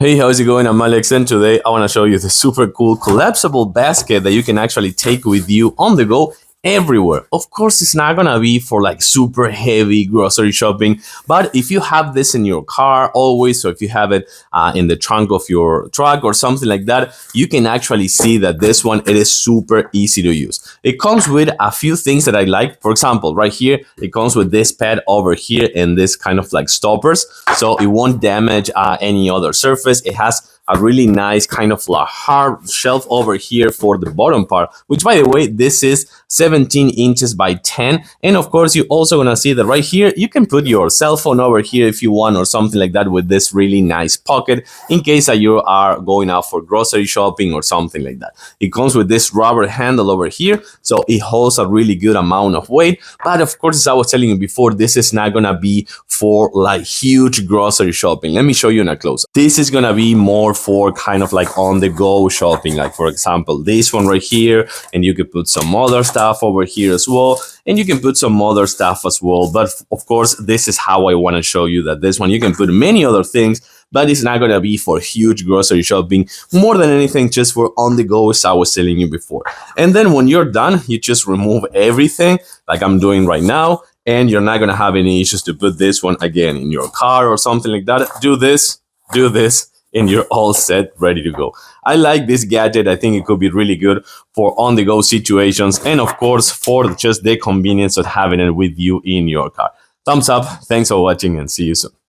Hey, how's it going? I'm Alex, and today I want to show you the super cool collapsible basket that you can actually take with you on the go everywhere. Of course, it's not gonna be for like super heavy grocery shopping, but if you have this in your car always, so if you have it in the trunk of your truck or something like that, you can actually see that this one, it is super easy to use. It comes with a few things that I like. For example, right here, it comes with this pad over here and this kind of like stoppers, so it won't damage any other surface. It has a really nice kind of like hard shelf over here for the bottom part, which by the way, this is 17 inches by 10. And of course, you're also gonna see that right here, you can put your cell phone over here if you want or something like that with this really nice pocket in case that you are going out for grocery shopping or something like that. It comes with this rubber handle over here, so it holds a really good amount of weight. But of course, as I was telling you before, this is not gonna be for like huge grocery shopping. Let me show you in a close. This is gonna be more for kind of like on the go shopping, like for example this one right here, and you could put some other stuff over here as well, and you can put some other stuff as well. But of course, this is how I want to show you that this one you can put many other things, but it's not going to be for huge grocery shopping. More than anything, just for on the go, as I was telling you before. And then when you're done, you just remove everything like I'm doing right now, and you're not going to have any issues to put this one again in your car or something like that. Do this, and you're all set, ready to go. I like this gadget. I think it could be really good for on-the-go situations, and of course for just the convenience of having it with you in your car. Thumbs up. Thanks for watching, and see you soon.